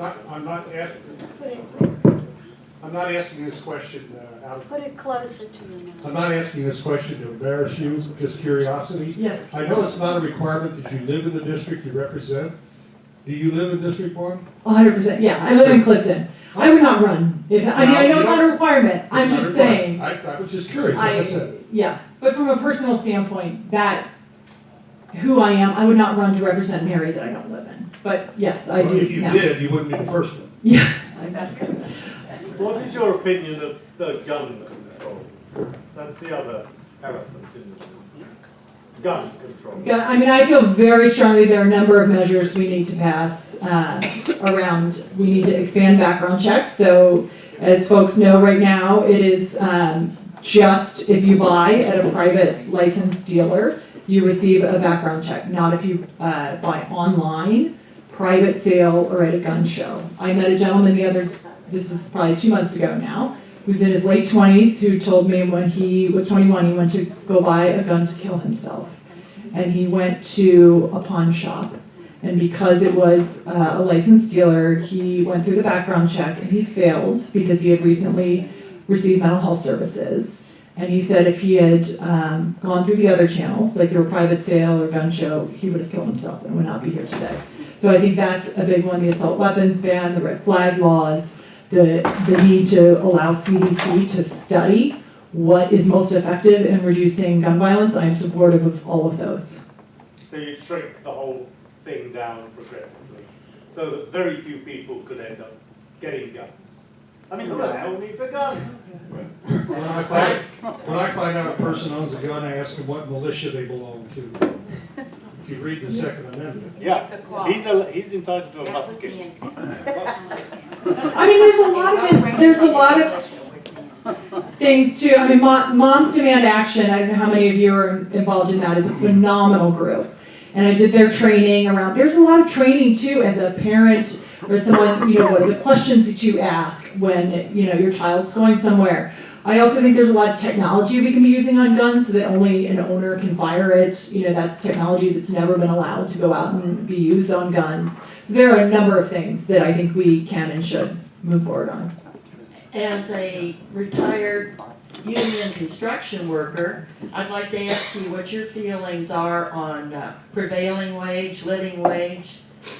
[SPEAKER 17] not asking this question out of...
[SPEAKER 13] Put it closer to the mouth.
[SPEAKER 17] I'm not asking this question to embarrass you, just curiosity.
[SPEAKER 10] Yeah.
[SPEAKER 17] I know it's not a requirement that you live in the district you represent. Do you live in District 1?
[SPEAKER 10] 100%, yeah. I live in Clifton. I would not run. I know it's not a requirement. I'm just saying.
[SPEAKER 17] I was just curious, like I said.
[SPEAKER 10] Yeah, but from a personal standpoint, who I am, I would not run to represent Mary that I don't live in. But yes, I do.
[SPEAKER 17] If you did, you wouldn't be the first one.
[SPEAKER 10] Yeah.
[SPEAKER 11] What is your opinion of the gun control? That's the other elephant in the room. Gun control.
[SPEAKER 10] I mean, I feel very strongly there are a number of measures we need to pass around. We need to expand background checks. So as folks know right now, it is just if you buy at a private licensed dealer, you receive a background check. Not if you buy online, private sale, or at a gun show. I met a gentleman this is probably 2 months ago now, who's in his late 20s, who told me when he was 21, he went to go buy a gun to kill himself. And he went to a pawn shop. And because it was a licensed dealer, he went through the background check and he failed because he had recently received mental health services. And he said if he had gone through the other channels, like through a private sale or gun show, he would have killed himself and would not be here today. So I think that's a big one, the assault weapons ban, the red flag laws, the need to allow CDC to study what is most effective in reducing gun violence. I'm supportive of all of those.
[SPEAKER 11] So you shrink the whole thing down progressively, so that very few people could end up getting guns. I mean, who the hell needs a gun?
[SPEAKER 17] When I find out a person owns a gun, I ask them what militia they belong to. If you read the Second Amendment.
[SPEAKER 11] Yeah, he's entitled to a musket.
[SPEAKER 10] I mean, there's a lot of things too. I mean, Moms Demand Action, I don't know how many of you are involved in that, is a phenomenal group. And I did their training around, there's a lot of training too as a parent or someone, what are the questions that you ask when, your child's going somewhere. I also think there's a lot of technology we can be using on guns so that only an owner can fire it. That's technology that's never been allowed to go out and be used on guns. So there are a number of things that I think we can and should move forward on.
[SPEAKER 18] As a retired union construction worker, I'd like to ask you what your feelings are on prevailing wage, living wage,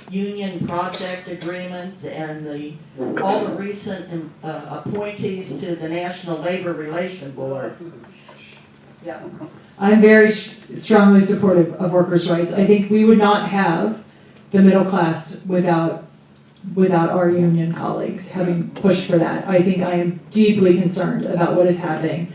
[SPEAKER 18] union project agreements, and all the recent appointees to the National Labor Relations Board.
[SPEAKER 10] Yeah. I'm very strongly supportive of workers' rights. I think we would not have the middle class without our union colleagues having pushed for that. I think I am deeply concerned about what is happening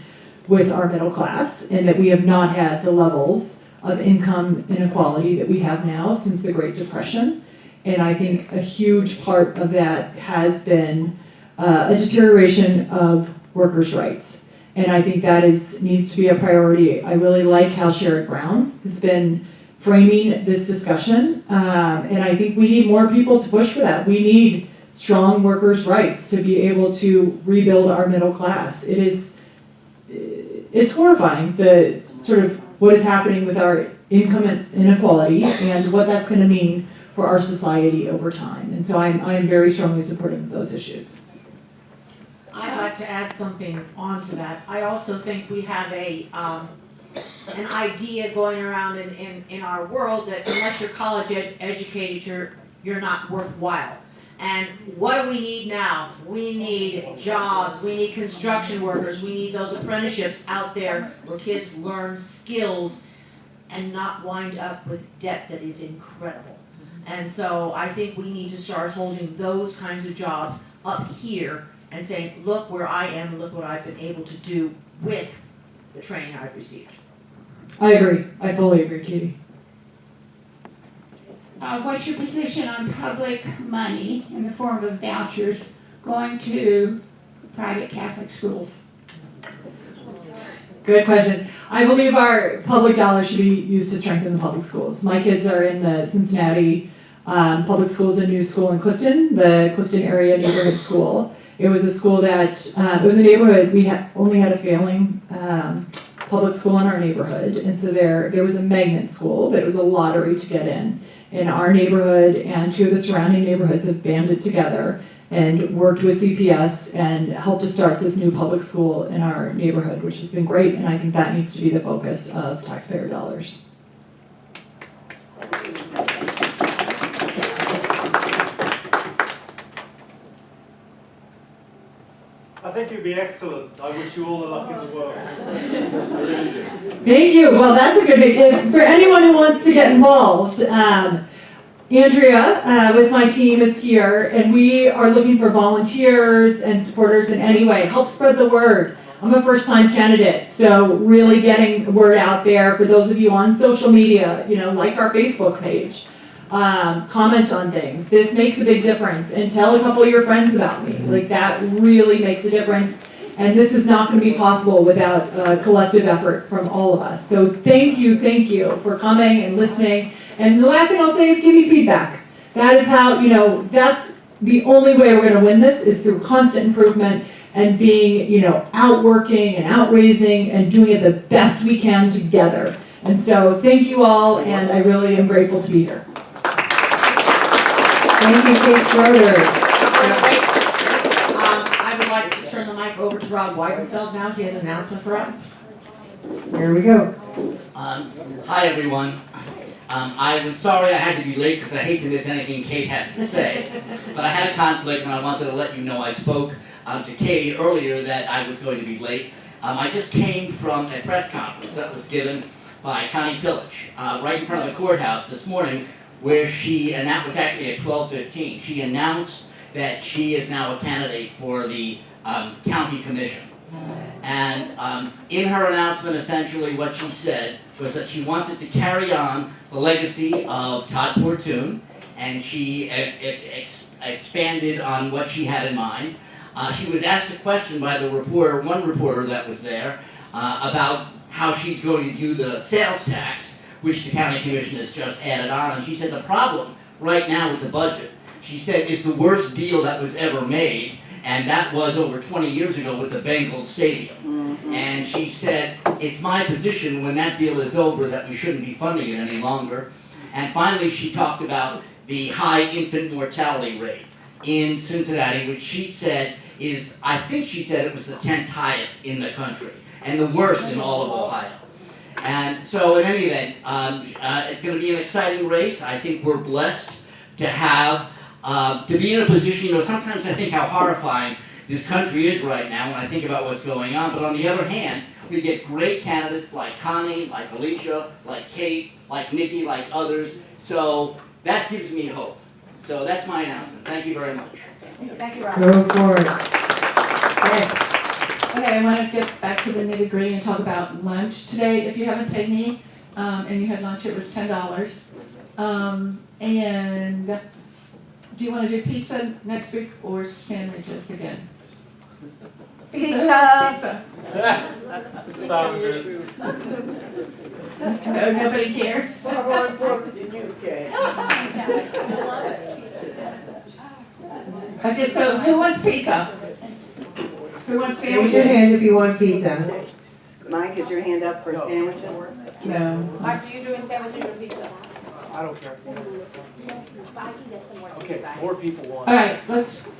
[SPEAKER 10] with our middle class and that we have not had the levels of income inequality that we have now since the Great Depression. And I think a huge part of that has been a deterioration of workers' rights. And I think that needs to be a priority. I really like how Sherrod Brown has been framing this discussion. And I think we need more people to push for that. We need strong workers' rights to be able to rebuild our middle class. It's horrifying, the sort of what is happening with our income inequality and what that's going to mean for our society over time. And so I'm very strongly supportive of those issues.
[SPEAKER 2] I'd like to add something onto that. I also think we have an idea going around in our world that unless you're college educated, you're not worthwhile. And what do we need now? We need jobs, we need construction workers, we need those apprenticeships out there where kids learn skills and not wind up with debt that is incredible. And so I think we need to start holding those kinds of jobs up here and saying, look where I am, and look what I've been able to do with the training I've received.
[SPEAKER 10] I agree. I fully agree, Katie.
[SPEAKER 7] What's your position on public money in the form of vouchers going to private Catholic schools?
[SPEAKER 10] Good question. I believe our public dollars should be used to strengthen the public schools. My kids are in the Cincinnati public schools, a new school in Clifton, the Clifton area neighborhood school. It was a school that, it was a neighborhood, we only had a failing public school in our neighborhood. And so there was a magnet school, but it was a lottery to get in. And our neighborhood and 2 of the surrounding neighborhoods have banded together and worked with CPS and helped to start this new public school in our neighborhood, which has been great, and I think that needs to be the focus of taxpayer dollars.
[SPEAKER 11] I think you'd be excellent. I wish you all the luck in the world. I really do.
[SPEAKER 10] Thank you. Well, that's a good thing. For anyone who wants to get involved, Andrea with my team is here, and we are looking for volunteers and supporters in any way. Help spread the word. I'm a first-time candidate, so really getting the word out there for those of you on social media, like our Facebook page. Comment on things. This makes a big difference, and tell a couple of your friends about me. Like, that really makes a difference, and this is not going to be possible without a collective effort from all of us. So thank you for coming and listening. And the last thing I'll say is give me feedback. That is how, that's the only way we're going to win this, is through constant improvement and being, outworking and outraising and doing it the best we can together. And so thank you all, and I really am grateful to be here.
[SPEAKER 1] Thank you, Kate Schroder.
[SPEAKER 2] I would like to turn the mic over to Rob Weidenfeld now. He has an announcement for us.
[SPEAKER 1] Here we go.
[SPEAKER 19] Hi, everyone. I was sorry I had to be late because I hate to miss anything Kate has to say. But I had a conflict, and I wanted to let you know I spoke to Kate earlier that I was going to be late. I just came from a press conference that was given by Connie Pillage right in front of the courthouse this morning, where and that was actually at 12:15, she announced that she is now a candidate for the county commission. And in her announcement, essentially what she said was that she wanted to carry on the legacy of Todd Portune, and she expanded on what she had in mind. She was asked a question by one reporter that was there, about how she's going to do the sales tax, which the county commission has just added on, and she said the problem right now with the budget, she said, is the worst deal that was ever made, and that was over 20 years ago with the Bengals Stadium. Mm-hmm. And she said, it's my position when that deal is over that we shouldn't be funding it any longer. And finally, she talked about the high infant mortality rate in Cincinnati, which she said is, I think she said it was the 10th highest in the country, and the worst in all of Ohio. And so in any event, it's going to be an exciting race. I think we're blessed to have, to be in a position, sometimes I think how horrifying this country is right now when I think about what's going on. But on the other hand, we get great candidates like Connie, like Alicia, like Kate, like Nikki, like others. So that gives me hope. So that's my announcement. Thank you very much.
[SPEAKER 2] Thank you, Rob.
[SPEAKER 1] Go for it. Yes.
[SPEAKER 8] Okay, I want to get back to the nitty-gritty and talk about lunch today. If you haven't paid me and you had lunch, it was $10. And do you want to do pizza next week or sandwiches again?
[SPEAKER 3] Pizza.
[SPEAKER 11] Sounds good.
[SPEAKER 8] No, nobody cares.
[SPEAKER 3] More important than you care.
[SPEAKER 8] Okay, so who wants pizza? Who wants
[SPEAKER 1] Raise
[SPEAKER 8] sandwiches?
[SPEAKER 1] your hand if you want pizza.
[SPEAKER 3] Mike, is your hand up for sandwiches?
[SPEAKER 8] No.
[SPEAKER 3] Mike, are you doing sandwiches or pizza?
[SPEAKER 5] I don't care. Okay, more people want.
[SPEAKER 8] All right,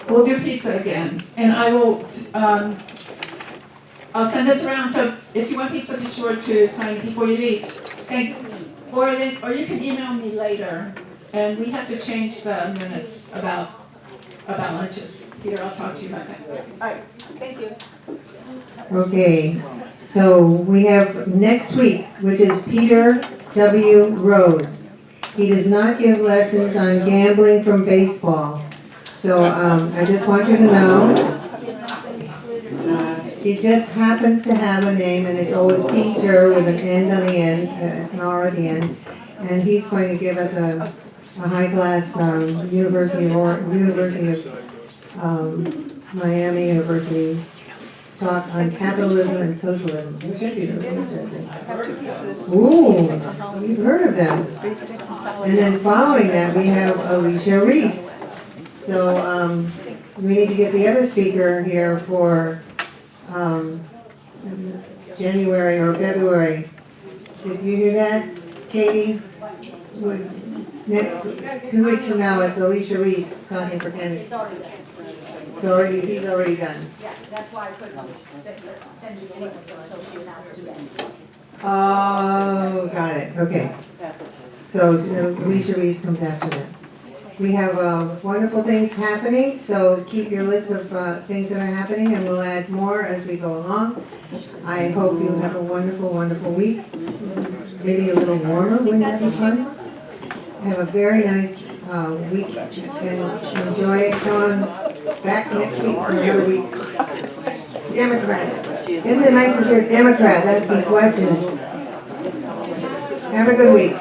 [SPEAKER 8] we'll do pizza again, and I will, I'll send this around, so if you want pizza, be sure to sign it before you leave. Or you can email me later, and we have to change the minutes about lunches. Peter, I'll talk to you about that.
[SPEAKER 3] All right, thank you.
[SPEAKER 1] Okay, so we have next week, which is Peter W. Rose. He does not give lessons on gambling from baseball. So I just want you to know He just happens to have a name, and it's always Peter with an N on the end, an R at the end. And he's going to give us a high-class University of Miami University talk on capitalism and socialism. It should be really interesting. Ooh, you've heard of them. And then following that, we have Alicia Reese. So we need to get the other speaker here for January or February. Did you hear that, Katie? Next 2 weeks from now, it's Alicia Reese talking for Kennedy. He's already done.
[SPEAKER 2] Yeah, that's why I couldn't send you the link, so she announced today.
[SPEAKER 1] Oh, got it, okay. So Alicia Reese comes after that. We have wonderful things happening, so keep your list of things that are happening, and we'll add more as we go along. I hope you have a wonderful, wonderful week. Maybe a little warmer, wouldn't that be fun? Have a very nice week, and enjoy it. Come on back next week for another week. Democrats. Isn't it nice to hear Democrats asking questions? Have a good week.